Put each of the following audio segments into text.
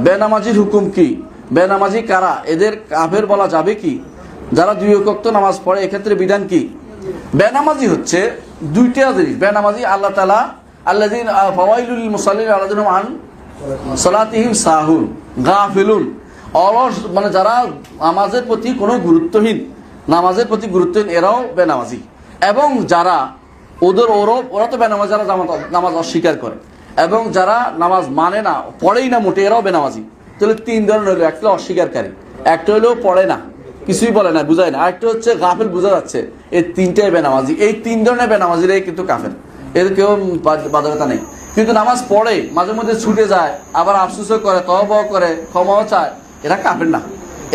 বেনামাজির হুকুম কি, বেনামাজি কারা, এদের কাফের বলা যাবে কি, যারা দুই ওয়াক্ত নামাজ পড়ে এক্ষেত্রে বিধান কি? বেনামাজি হচ্ছে দুইটা জিনিস। বেনামাজি আল্লাহ তাআলা আল্লাযিনা ফাওয়াইলুল লিল মুসাল্লিন আল্লাযিনা আন সালাতিহিম সাহুন গাফিলুন, অলস মানে যারা নামাজের প্রতি কোনো গুরুত্বহীন, নামাজের প্রতি গুরুত্বহীন এরাও বেনামাজি। এবং যারা ওরা তো বেনামাজি, যারা নামাজ অস্বীকার করে এবং যারা নামাজ মানে না, পড়েই না মোটে, এরাও বেনামাজি। তাহলে তিন ধরনের হলো, একটা অস্বীকারী, একটা হলো পড়ে না, কিছুই বলে না, বুঝায় না, আরেকটা হচ্ছে গাফেল, বোঝা যাচ্ছে। এই তিনটাই বেনামাজি। এই তিন ধরনের বেনামাজিরাই কিন্তু কাফের, এর কেউ বাধ্যতা নেই। কিন্তু নামাজ পড়ে, মাঝে মধ্যে ছুটে যায়, আবার আফসোসও করে, তওবাও করে, ক্ষমাও চায়, এরা কাফের না,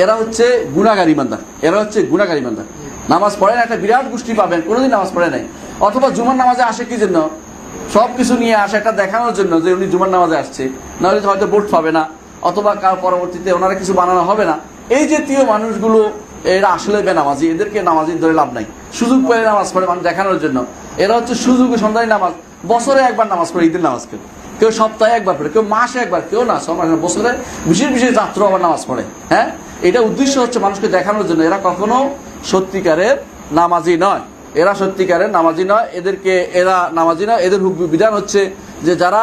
এরা হচ্ছে গুনাহগারী বান্দা, এরা হচ্ছে গুনাহগারী বান্দা। নামাজ পড়ে না একটা বিরাট গোষ্ঠী পাবেন কোনোদিন নামাজ পড়ে নাই, অথবা জুমার নামাজে আসে কি জন্য, সব কিছু নিয়ে আসে একটা দেখানোর জন্য যে উনি জুমার নামাজে আসছে, নাহলে হয়তো ভোট পাবে না, অথবা কার পরবর্তীতে ওনারা কিছু বানানো হবে না। এই জাতীয় মানুষগুলো এরা আসলে বেনামাজি, এদেরকে নামাজি ধরে লাভ নাই। সুযোগ পেলে নামাজ পড়ে মানুষ দেখানোর জন্য, এরা হচ্ছে সুযোগে সন্ধ্যায় নামাজ, বছরে একবার নামাজ পড়ে, ঈদের নামাজ, কেউ সপ্তাহে একবার পড়ে, কেউ মাসে একবার, কেউ না বছরে বিশেষ বিশেষ রাত্র আবার নামাজ পড়ে। হ্যাঁ, এটা উদ্দেশ্য হচ্ছে মানুষকে দেখানোর জন্য। এরা কখনো সত্যিকারের নামাজি নয়, এরা সত্যিকারের নামাজি নয়, এরা নামাজি নয়। এদের বিধান হচ্ছে যে যারা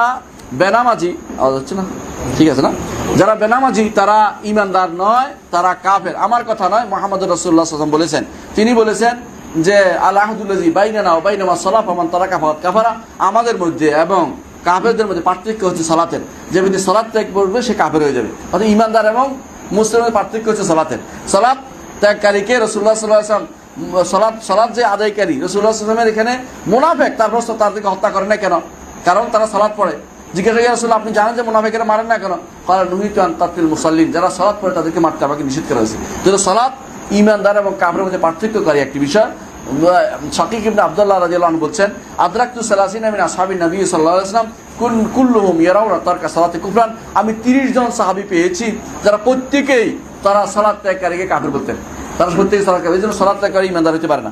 বেনামাজি, আওয়াজ হচ্ছে না, ঠিক আছে না, যারা বেনামাজি তারা ইমানদার নয়, তারা কাফের। আমার কথা নয়, মুহাম্মদ রাসূলুল্লাহ সাল্লাল্লাহু আলাইহি ওয়াসাল্লাম বলেছেন, তিনি বলেছেন যে আল আহদুল্লাযী বাইনানা ওয়া বাইনা সালাত ফামান তারাকা ফাকাদ কাফারা, আমাদের মধ্যে এবং কাফেরদের মধ্যে পার্থক্য হচ্ছে সালাতের, যে ব্যক্তি সালাত ত্যাগ করবে সে কাফের হয়ে যাবে। অর্থাৎ ইমানদার এবং মুসলিমের পার্থক্য হচ্ছে সালাতের। সালাত ত্যাগকারীকে রাসূলুল্লাহ সাল্লাল্লাহু আলাইহি ওয়াসাল্লাম সালাত যে আদায়কারী, রাসূলুল্লাহ সাল্লাল্লাহু আলাইহি ওয়াসাল্লামের এখানে মুনাফিক, তার প্রশ্ন, তাদেরকে হত্যা করে না কেন? কারণ তারা সালাত পড়ে। জিজ্ঞাসা করা রাসূল, আপনি জানেন যে মুনাফিকেরা মারেন না কেন? কাল নুহিতু আন তাকতিল মুসাল্লিন, যারা সালাত পড়ে তাদেরকে মারতে আমাকে নিষেধ করা হয়েছে। তো সালাত ইমানদার এবং কাফেরের মধ্যে পার্থক্যকারী একটি বিষয়। শাকিক ইবনে আব্দুল্লাহ রাদিয়াল্লাহু আনহু বলছেন, আদরাকতু সালাসিনা মিন আসহাবিন নবী সাল্লাল্লাহু আলাইহি ওয়াসাল্লাম কুল্লুহুম ইয়ারাউনা তারকা সালাতে কুফরান, আমি 30 জন সাহাবী পেয়েছি যারা প্রত্যেকেই তারা সালাত ত্যাগকারীকে কাফের বলতেন, তারা প্রত্যেকেই সালাত কাফের, এই জন্য সালাত ত্যাগকারী ইমানদার হতে পারে না।